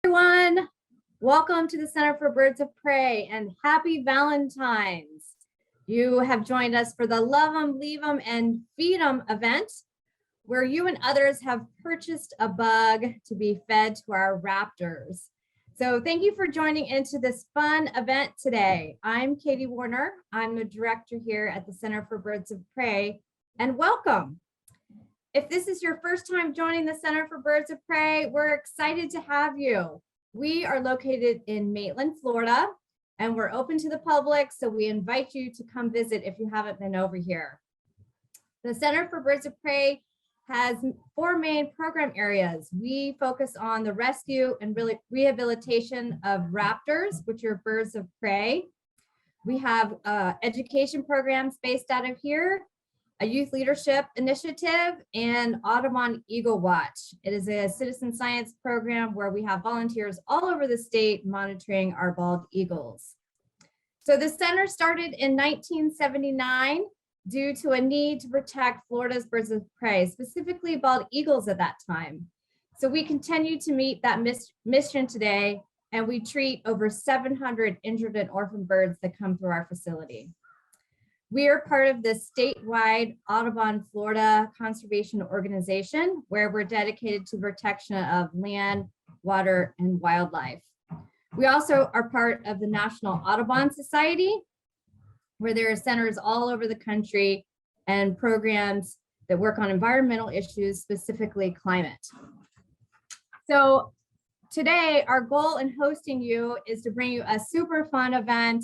Everyone, welcome to the Center for Birds of Prey and happy Valentine's. You have joined us for the Love 'em, Leave 'em, and Feed 'em event, where you and others have purchased a bug to be fed to our raptors. So thank you for joining into this fun event today. I'm Katie Warner. I'm the director here at the Center for Birds of Prey, and welcome. If this is your first time joining the Center for Birds of Prey, we're excited to have you. We are located in Maitland, Florida, and we're open to the public, so we invite you to come visit if you haven't been over here. The Center for Birds of Prey has 4 main program areas. We focus on the rescue and rehabilitation of raptors, which are birds of prey. We have education programs based out of here, a youth leadership initiative, and Audubon Eagle Watch. It is a citizen science program where we have volunteers all over the state monitoring our bald eagles. So the center started in 1979 due to a need to protect Florida's birds of prey, specifically bald eagles at that time. So we continue to meet that mission today, and we treat over 700 injured and orphan birds that come through our facility. We are part of the statewide Audubon Florida Conservation Organization, where we're dedicated to protection of land, water, and wildlife. We also are part of the National Audubon Society, where there are centers all over the country and programs that work on environmental issues, specifically climate. So today, our goal in hosting you is to bring you a super fun event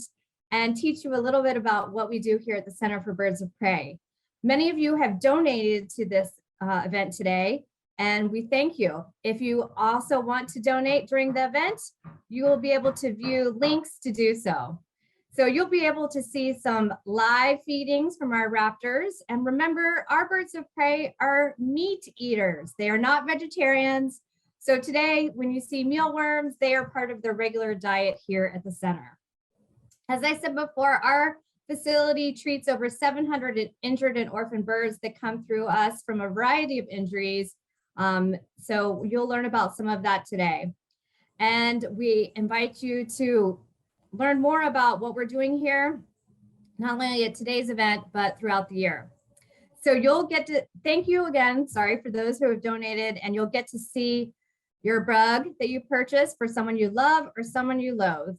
and teach you a little bit about what we do here at the Center for Birds of Prey. Many of you have donated to this event today, and we thank you. If you also want to donate during the event, you will be able to view links to do so. So you'll be able to see some live feedings from our raptors. And remember, our birds of prey are meat eaters. They are not vegetarians. So today, when you see mealworms, they are part of their regular diet here at the center. As I said before, our facility treats over 700 injured and orphan birds that come through us from a variety of injuries. So you'll learn about some of that today. And we invite you to learn more about what we're doing here, not only at today's event, but throughout the year. So you'll get to, thank you again, sorry, for those who have donated, and you'll get to see your bug that you purchased for someone you love or someone you loathe.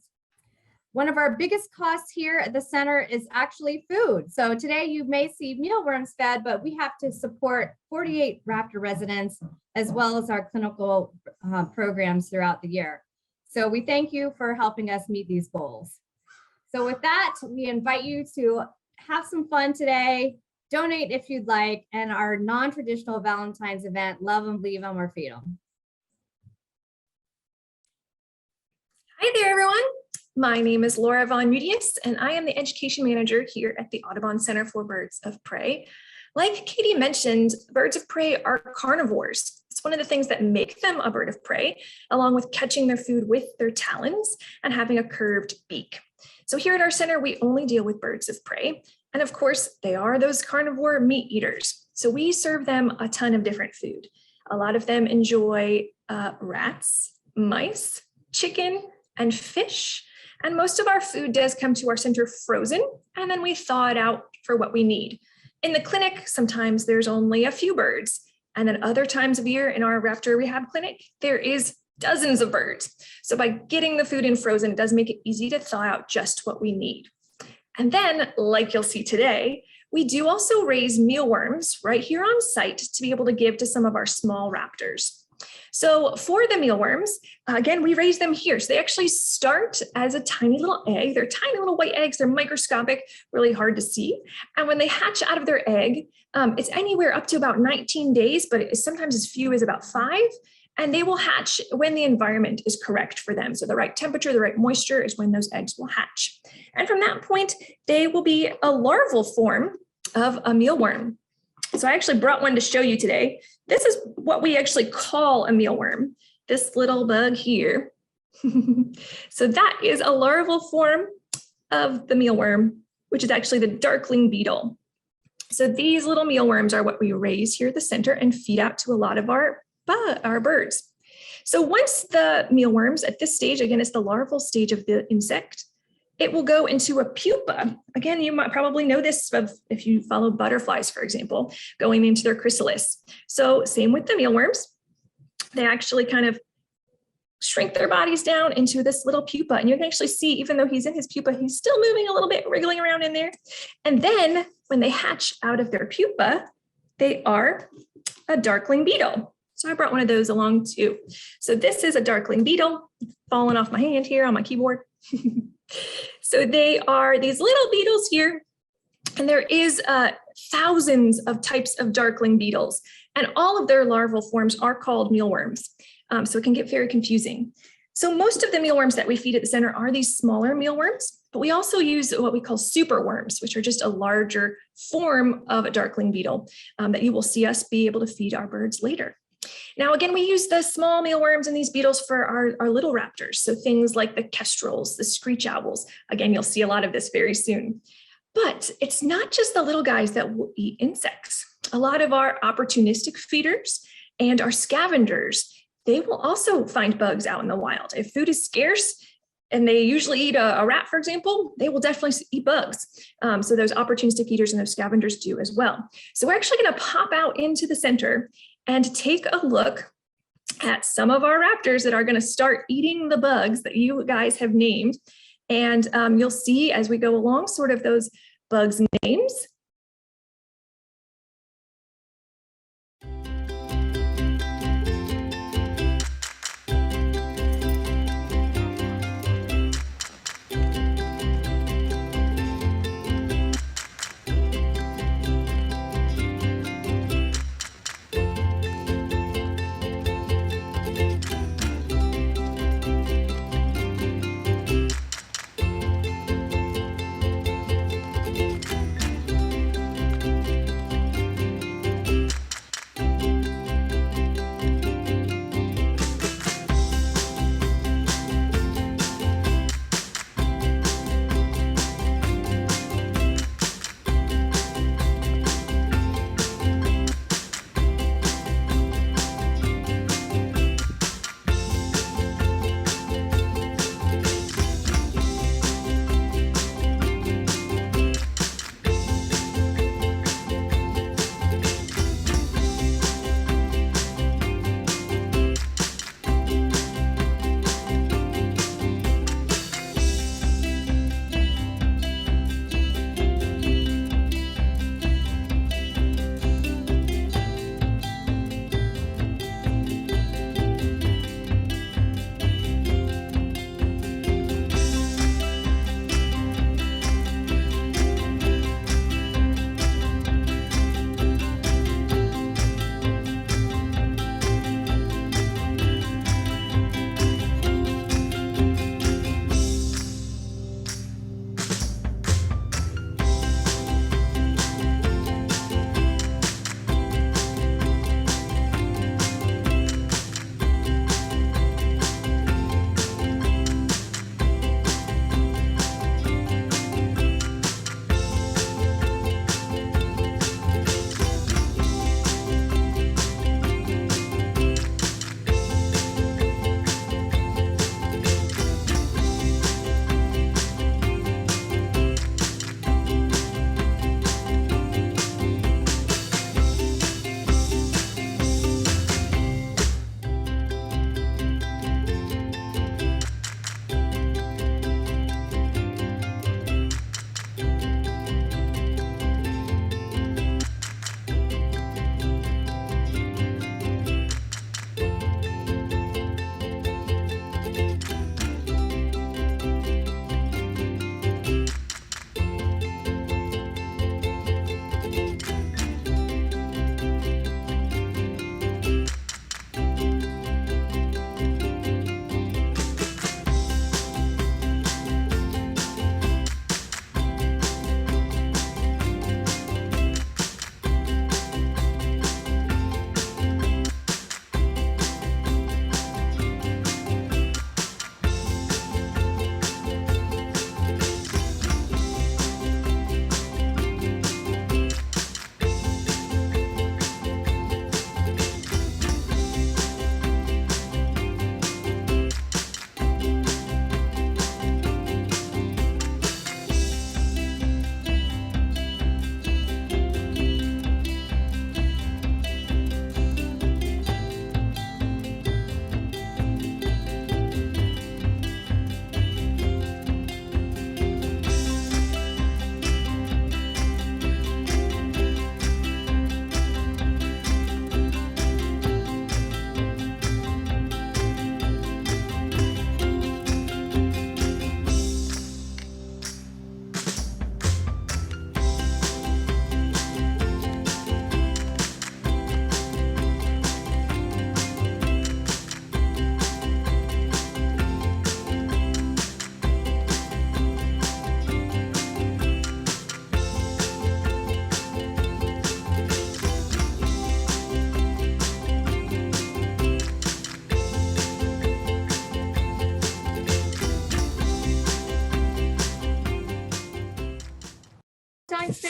One of our biggest costs here at the center is actually food. So today you may see mealworms fed, but we have to support 48 raptor residents as well as our clinical programs throughout the year. So we thank you for helping us meet these goals. So with that, we invite you to have some fun today, donate if you'd like, and our non-traditional Valentine's event, Love 'em, Leave 'em, or Feed 'em. Hi there, everyone. My name is Laura Von Mudius, and I am the education manager here at the Audubon Center for Birds of Prey. Like Katie mentioned, birds of prey are carnivores. It's one of the things that make them a bird of prey, along with catching their food with their talons and having a curved beak. So here at our center, we only deal with birds of prey. And of course, they are those carnivore meat eaters. So we serve them a ton of different food. A lot of them enjoy rats, mice, chicken, and fish. And most of our food does come to our center frozen, and then we thaw it out for what we need. In the clinic, sometimes there's only a few birds, and then other times of year in our raptor rehab clinic, there is dozens of birds. So by getting the food in frozen, it does make it easy to thaw out just what we need. And then, like you'll see today, we do also raise mealworms right here on site to be able to give to some of our small raptors. So for the mealworms, again, we raise them here. So they actually start as a tiny little egg. They're tiny little white eggs. They're microscopic, really hard to see. And when they hatch out of their egg, it's anywhere up to about 19 days, but it's sometimes as few as about 5. And they will hatch when the environment is correct for them. So the right temperature, the right moisture is when those eggs will hatch. And from that point, they will be a larval form of a mealworm. So I actually brought one to show you today. This is what we actually call a mealworm, this little bug here. So that is a larval form of the mealworm, which is actually the darkling beetle. So these little mealworms are what we raise here at the center and feed out to a lot of our birds. So once the mealworms at this stage, again, it's the larval stage of the insect, it will go into a pupa. Again, you might probably know this if you follow butterflies, for example, going into their chrysalis. So same with the mealworms. They actually kind of shrink their bodies down into this little pupa. And you can actually see, even though he's in his pupa, he's still moving a little bit, wriggling around in there. And then when they hatch out of their pupa, they are a darkling beetle. So I brought one of those along too. So this is a darkling beetle, falling off my hand here on my keyboard. So they are these little beetles here, and there is thousands of types of darkling beetles, and all of their larval forms are called mealworms. So it can get very confusing. So most of the mealworms that we feed at the center are these smaller mealworms, but we also use what we call superworms, which are just a larger form of a darkling beetle that you will see us be able to feed our birds later. Now, again, we use the small mealworms and these beetles for our little raptors. So things like the kestrels, the screech owls. Again, you'll see a lot of this very soon. But it's not just the little guys that will eat insects. A lot of our opportunistic feeders and our scavengers, they will also find bugs out in the wild. If food is scarce and they usually eat a rat, for example, they will definitely eat bugs. So those opportunistic feeders and those scavengers do as well. So we're actually going to pop out into the center and take a look at some of our raptors that are going to start eating the bugs that you guys have named. And you'll see as we go along sort of those bugs' names.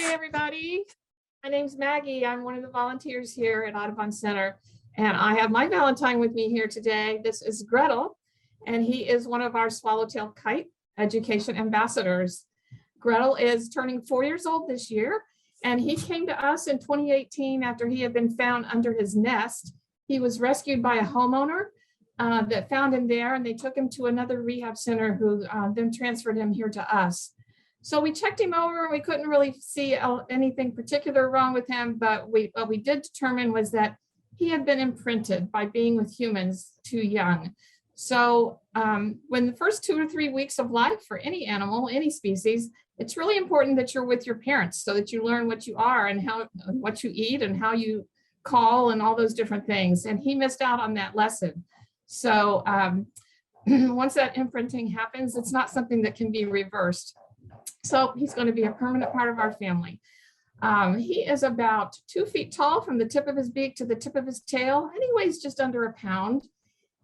Hi, everybody. My name's Maggie. I'm one of the volunteers here at Audubon Center, and I have my Valentine with me here today. This is Gretel, and he is one of our Swallowtail Kite Education Ambassadors. Gretel is turning 4 years old this year, and he came to us in 2018 after he had been found under his nest. He was rescued by a homeowner that found him there, and they took him to another rehab center who then transferred him here to us. So we checked him over. We couldn't really see anything particular wrong with him, but what we did determine was that he had been imprinted by being with humans too young. So when the first 2 or 3 weeks of life for any animal, any species, it's really important that you're with your parents so that you learn what you are and what you eat and how you call and all those different things. And he missed out on that lesson. So once that imprinting happens, it's not something that can be reversed. So he's going to be a permanent part of our family. He is about 2 feet tall from the tip of his beak to the tip of his tail, and he weighs just under a pound.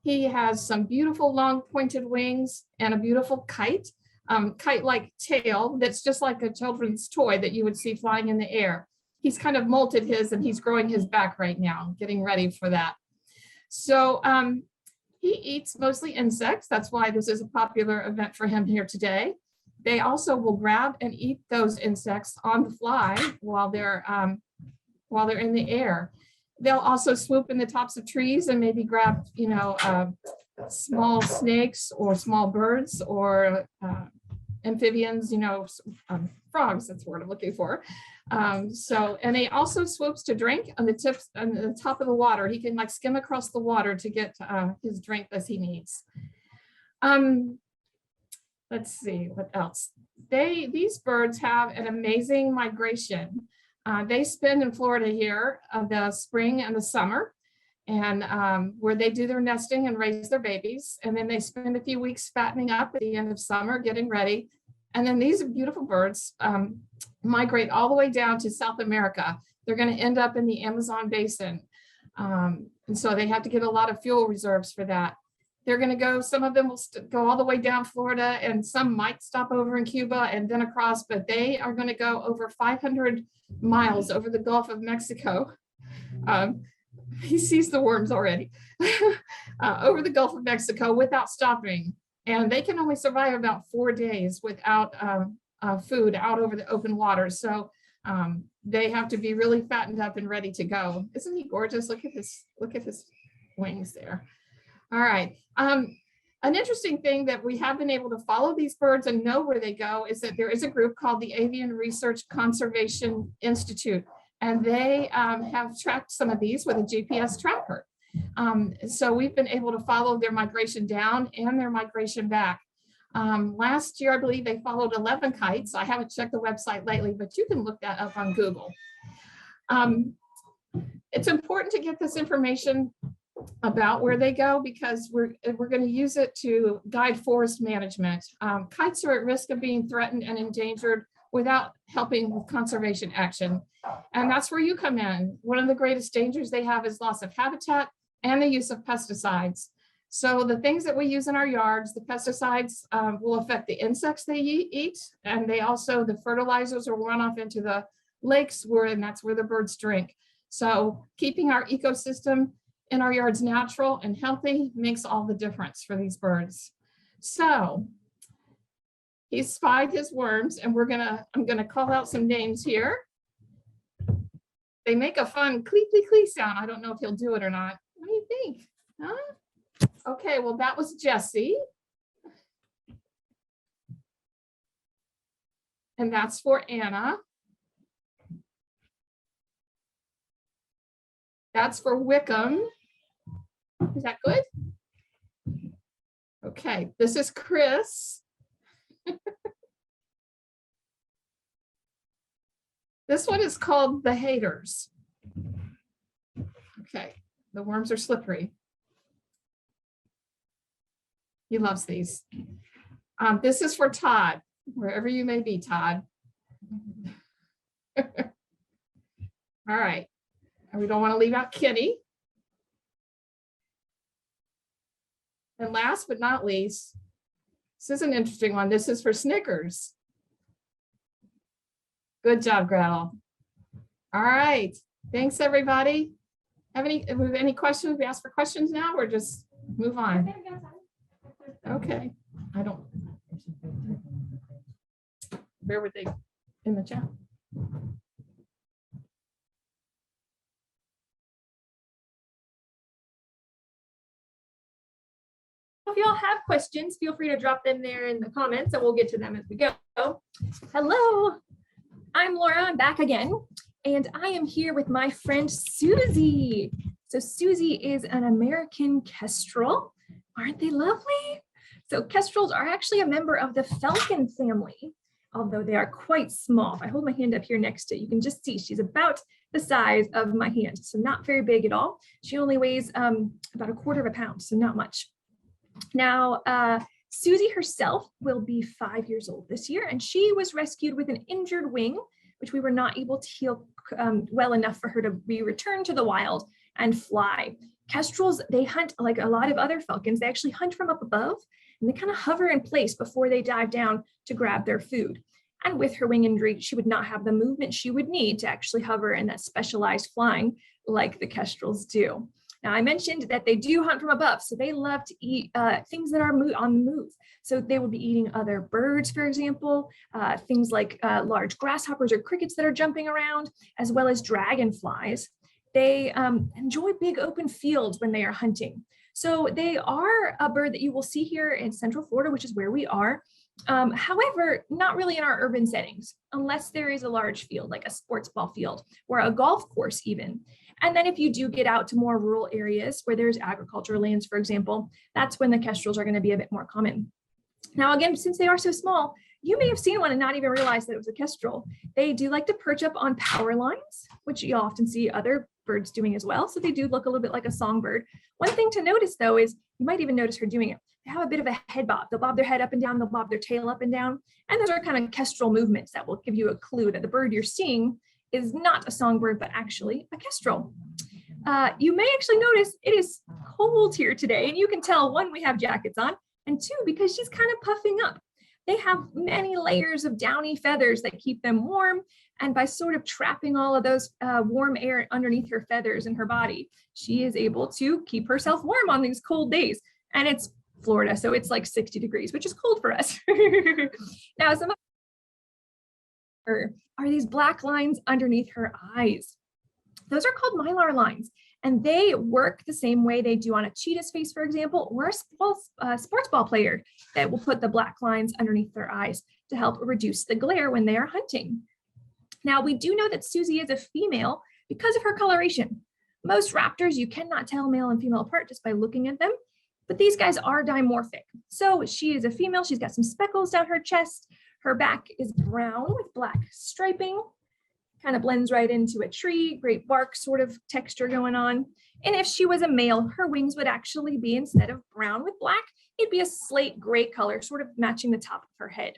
He has some beautiful long pointed wings and a beautiful kite-like tail that's just like a children's toy that you would see flying in the air. He's kind of molted his, and he's growing his back right now, getting ready for that. So he eats mostly insects. That's why this is a popular event for him here today. They also will grab and eat those insects on the fly while they're in the air. They'll also swoop in the tops of trees and maybe grab, small snakes or small birds or amphibians, frogs, that's the word I'm looking for. And he also swoops to drink on the top of the water. He can like skim across the water to get his drink as he needs. Let's see what else. These birds have an amazing migration. They spend in Florida here the spring and the summer, and where they do their nesting and raise their babies. And then they spend a few weeks fattening up at the end of summer, getting ready. And then these beautiful birds migrate all the way down to South America. They're going to end up in the Amazon basin. And so they have to get a lot of fuel reserves for that. They're going to go, some of them will go all the way down Florida, and some might stop over in Cuba and then across, but they are going to go over 500 miles over the Gulf of Mexico. He sees the worms already. Over the Gulf of Mexico without stopping. And they can only survive about 4 days without food out over the open water. So they have to be really fattened up and ready to go. Isn't he gorgeous? Look at his wings there. All right. An interesting thing that we have been able to follow these birds and know where they go is that there is a group called the Avian Research Conservation Institute, and they have tracked some of these with a GPS tracker. So we've been able to follow their migration down and their migration back. Last year, I believe they followed 11 kites. I haven't checked the website lately, but you can look that up on Google. It's important to get this information about where they go because we're going to use it to guide forest management. Kites are at risk of being threatened and endangered without helping with conservation action. And that's where you come in. One of the greatest dangers they have is loss of habitat and the use of pesticides. So the things that we use in our yards, the pesticides will affect the insects they eat, and the fertilizers will run off into the lakes and that's where the birds drink. So keeping our ecosystem in our yards natural and healthy makes all the difference for these birds. So he spied his worms, and I'm gonna call out some names here. They make a fun clee clee clee sound. I don't know if he'll do it or not. What do you think? Huh? Okay, well, that was Jesse. And that's for Anna. That's for Wickham. Is that good? Okay, this is Chris. This one is called the Haters. Okay, the worms are slippery. He loves these. This is for Todd, wherever you may be, Todd. All right, and we don't want to leave out Kitty. And last but not least, this is an interesting one. This is for Snickers. Good job, Gretel. All right. Thanks, everybody. Have any questions? We ask for questions now or just move on? Okay. I don't. Where were they? In the chat. If y'all have questions, feel free to drop them there in the comments and we'll get to them as we go. Hello, I'm Laura, I'm back again, and I am here with my friend Susie. So Susie is an American kestrel. Aren't they lovely? So kestrels are actually a member of the falcon family, although they are quite small. If I hold my hand up here next to it, you can just see she's about the size of my hand, so not very big at all. She only weighs about 1/4 pound, so not much. Now, Susie herself will be 5 years old this year, and she was rescued with an injured wing, which we were not able to heal well enough for her to be returned to the wild and fly. Kestrels, they hunt like a lot of other falcons. They actually hunt from up above, and they kind of hover in place before they dive down to grab their food. And with her wing injury, she would not have the movement she would need to actually hover in that specialized flying like the kestrels do. Now, I mentioned that they do hunt from above, so they love to eat things that are on the move. So they would be eating other birds, for example, things like large grasshoppers or crickets that are jumping around, as well as dragonflies. They enjoy big open fields when they are hunting. So they are a bird that you will see here in Central Florida, which is where we are. However, not really in our urban settings, unless there is a large field, like a sports ball field or a golf course even. And then if you do get out to more rural areas where there's agricultural lands, for example, that's when the kestrels are going to be a bit more common. Now, again, since they are so small, you may have seen one and not even realize that it was a kestrel. They do like to perch up on power lines, which you often see other birds doing as well. So they do look a little bit like a songbird. One thing to notice, though, is you might even notice her doing it. They have a bit of a head bob. They'll bob their head up and down, they'll bob their tail up and down. And those are kind of kestrel movements that will give you a clue that the bird you're seeing is not a songbird, but actually a kestrel. You may actually notice it is cold here today, and you can tell, one, we have jackets on, and two, because she's kind of puffing up. They have many layers of downy feathers that keep them warm, and by sort of trapping all of those warm air underneath her feathers in her body, she is able to keep herself warm on these cold days. And it's Florida, so it's like 60 degrees, which is cold for us. Now, some of her are these black lines underneath her eyes. Those are called mylar lines, and they work the same way they do on a cheetah's face, for example, or a sports ball player that will put the black lines underneath their eyes to help reduce the glare when they are hunting. Now, we do know that Susie is a female because of her coloration. Most raptors, you cannot tell male and female apart just by looking at them, but these guys are dimorphic. So she is a female, she's got some speckles down her chest, her back is brown with black striping, kind of blends right into a tree, great bark sort of texture going on. And if she was a male, her wings would actually be, instead of brown with black, it'd be a slate gray color, sort of matching the top of her head.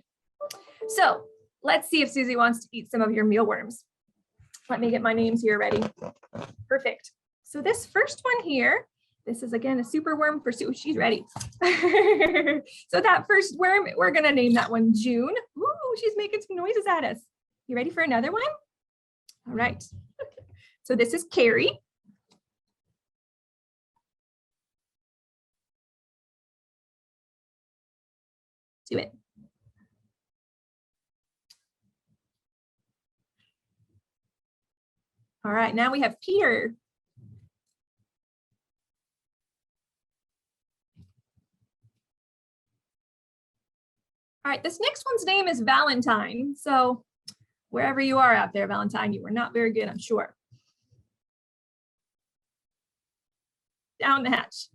So let's see if Susie wants to eat some of your mealworms. Let me get my names here ready. Perfect. So this first one here, this is again a super worm for Sue. She's ready. So that first worm, we're gonna name that one June. Ooh, she's making some noises at us. You ready for another one? All right. So this is Carrie. Do it. All right, now we have Peter. All right, this next one's name is Valentine. So wherever you are out there, Valentine, you were not very good, I'm sure. Down the hatch.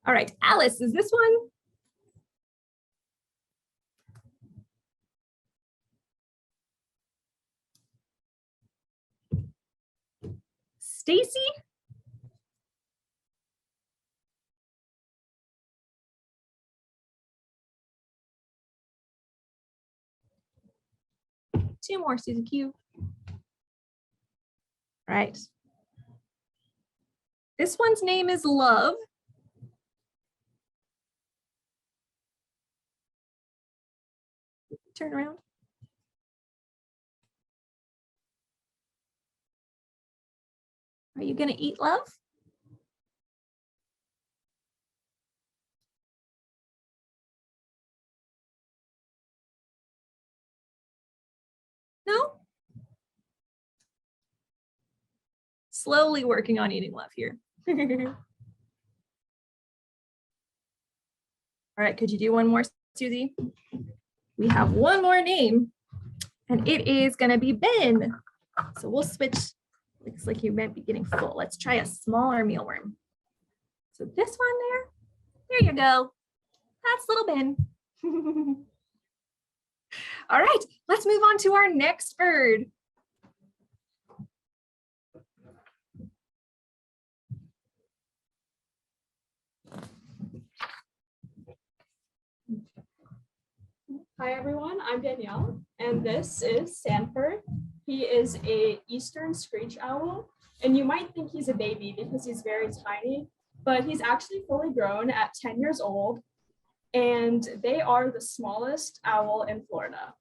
All right, Alice, is this one? Stacy? Two more, Susie Q. Right. This one's name is Love. Turn around. Are you gonna eat, love? No? Slowly working on eating love here. All right, could you do one more, Susie? We have one more name, and it is gonna be Ben. So we'll switch. Looks like you might be getting full. Let's try a smaller mealworm. So this one there you go. That's little Ben. All right, let's move on to our next bird. Hi everyone, I'm Danielle, and this is Sanford. He is a eastern screech owl, and you might think he's a baby because he's very tiny, but he's actually fully grown at 10 years old, and they are the smallest owl in Florida.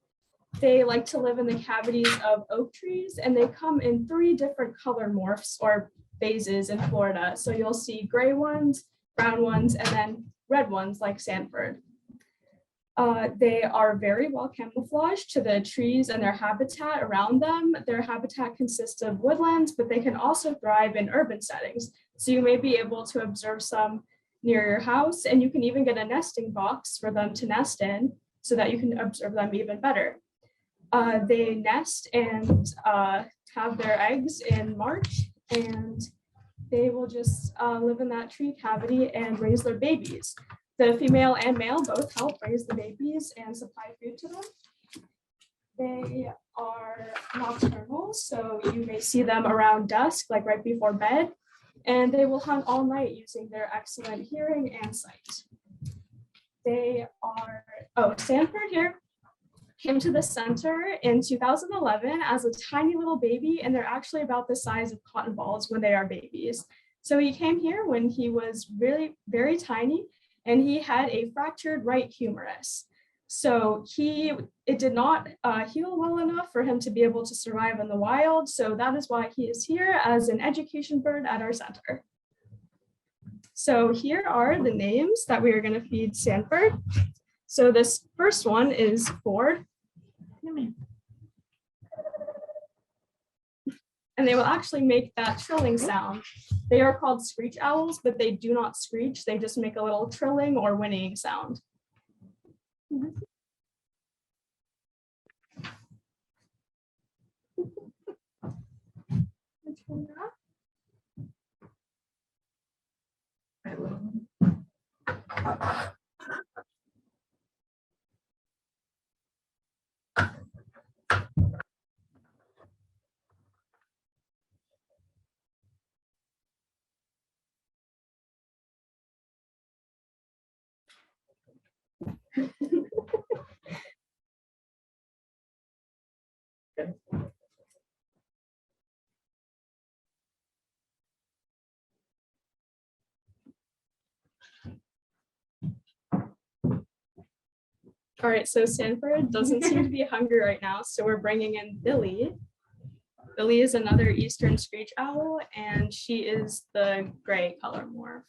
They like to live in the cavities of oak trees, and they come in 3 different color morphs or phases in Florida. So you'll see gray ones, brown ones, and then red ones like Sanford. They are very well camouflaged to the trees and their habitat around them. Their habitat consists of woodlands, but they can also thrive in urban settings. So you may be able to observe some near your house, and you can even get a nesting box for them to nest in so that you can observe them even better. They nest and have their eggs in March, and they will just live in that tree cavity and raise their babies. The female and male both help raise the babies and supply food to them. They are nocturnal, so you may see them around dusk, like right before bed, and they will hunt all night using their excellent hearing and sight. They are, Sanford here came to the center in 2011 as a tiny little baby, and they're actually about the size of cotton balls when they are babies. So he came here when he was really very tiny, and he had a fractured right humerus. So it did not heal well enough for him to be able to survive in the wild. So that is why he is here as an education bird at our center. So here are the names that we are going to feed Sanford. So this first one is Ford. And they will actually make that trilling sound. They are called screech owls, but they do not screech. They just make a little trilling or whinnying sound. All right, so Sanford doesn't seem to be hungry right now, so we're bringing in Billy. Billy is another eastern screech owl, and she is the gray color morph.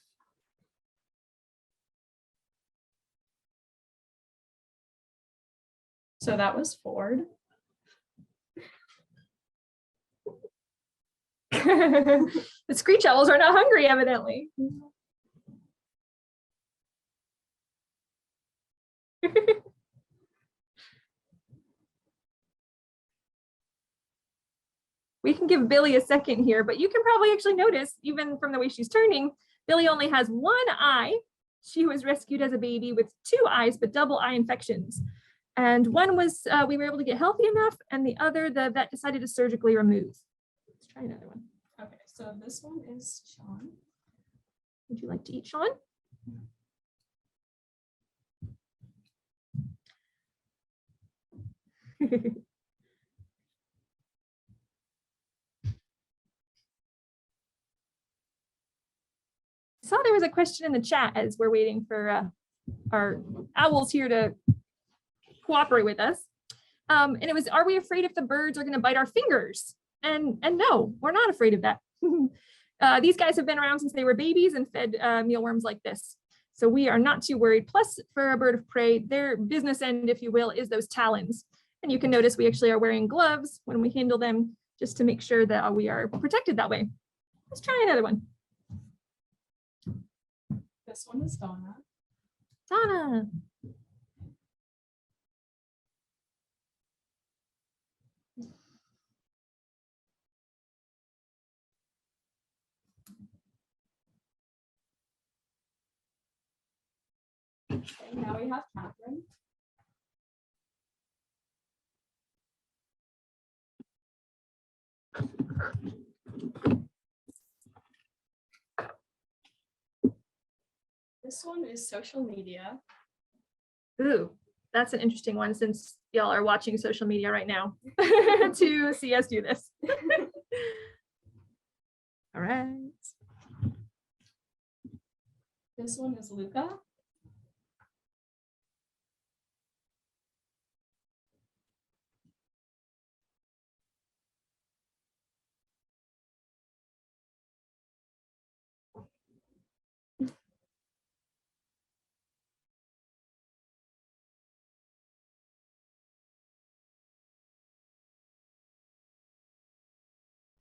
So that was Ford. The screech owls are not hungry, evidently. We can give Billy a second here, but you can probably actually notice, even from the way she's turning, Billy only has one eye. She was rescued as a baby with 2 eyes, but double eye infections. And one was, we were able to get healthy enough, and the other, the vet decided to surgically remove. Let's try another one. Okay, so this one is Sean. Would you like to eat, Sean? I saw there was a question in the chat as we're waiting for our owls here to cooperate with us. And it was, are we afraid if the birds are going to bite our fingers? And no, we're not afraid of that. These guys have been around since they were babies and fed mealworms like this. So we are not too worried. Plus, for a bird of prey, their business end, if you will, is those talons. And you can notice we actually are wearing gloves when we handle them, just to make sure that we are protected that way. Let's try another one. This one is Donna. Donna. Okay, now we have Catherine. This one is social media. Ooh, that's an interesting one since y'all are watching social media right now to see us do this. All right. This one is Luca.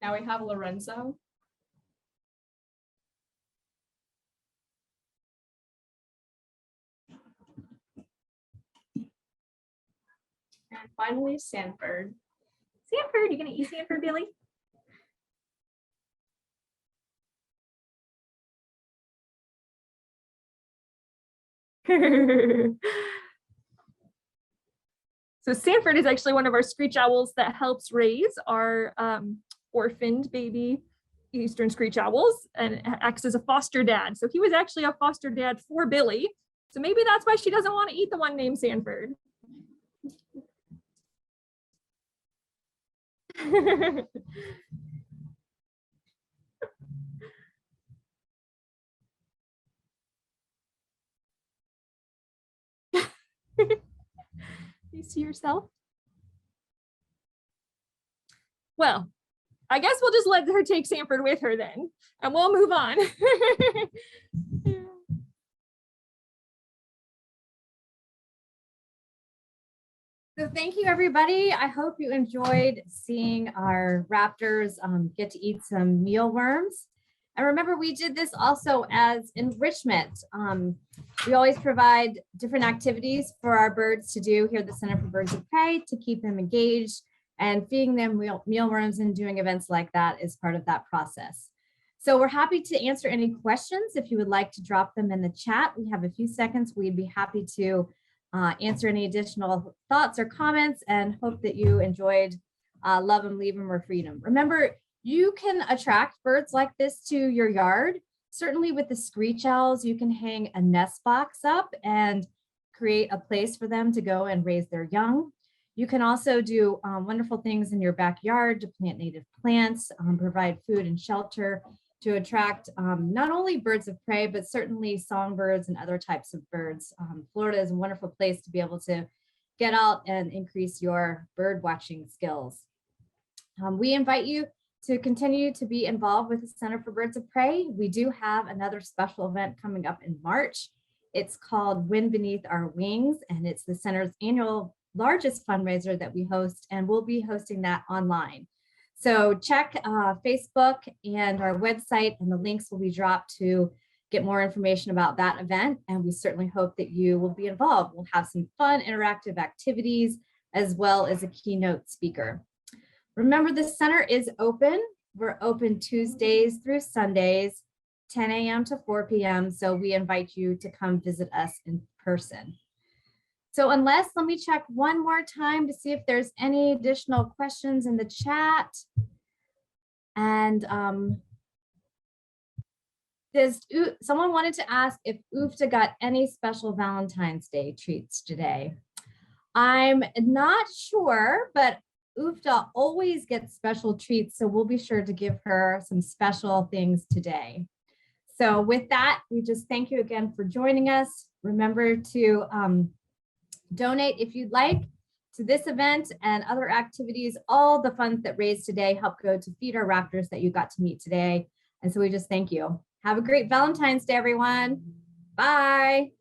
Now we have Lorenzo. And finally, Sanford. Sanford, you gonna eat Sanford, Billy? So Sanford is actually one of our screech owls that helps raise our orphaned baby eastern screech owls and acts as a foster dad. So he was actually a foster dad for Billy. So maybe that's why she doesn't want to eat the one named Sanford. You see yourself? Well, I guess we'll just let her take Sanford with her then, and we'll move on. So thank you, everybody. I hope you enjoyed seeing our raptors get to eat some mealworms. And remember, we did this also as enrichment. We always provide different activities for our birds to do here at the Center for Birds of Prey to keep them engaged, and feeding them mealworms and doing events like that is part of that process. So we're happy to answer any questions. If you would like to drop them in the chat, we have a few seconds. We'd be happy to answer any additional thoughts or comments, and hope that you enjoyed Love 'em, Leave 'em, or Freedom. Remember, you can attract birds like this to your yard. Certainly with the screech owls, you can hang a nest box up and create a place for them to go and raise their young. You can also do wonderful things in your backyard to plant native plants, provide food and shelter to attract not only birds of prey, but certainly songbirds and other types of birds. Florida is a wonderful place to be able to get out and increase your bird watching skills. We invite you to continue to be involved with the Center for Birds of Prey. We do have another special event coming up in March. It's called Wind Beneath Our Wings, and it's the center's annual largest fundraiser that we host, and we'll be hosting that online. So check Facebook and our website, and the links will be dropped to get more information about that event. And we certainly hope that you will be involved. We'll have some fun interactive activities as well as a keynote speaker. Remember, the center is open. We're open Tuesdays through Sundays, 10 a.m. to 4 p.m. So we invite you to come visit us in person. So let me check one more time to see if there's any additional questions in the chat. And someone wanted to ask if UFTA got any special Valentine's Day treats today. I'm not sure, but UFTA always gets special treats, so we'll be sure to give her some special things today. So with that, we just thank you again for joining us. Remember to donate if you'd like to this event and other activities. All the funds that raised today help go to feed our raptors that you got to meet today. And so we just thank you. Have a great Valentine's Day, everyone. Bye.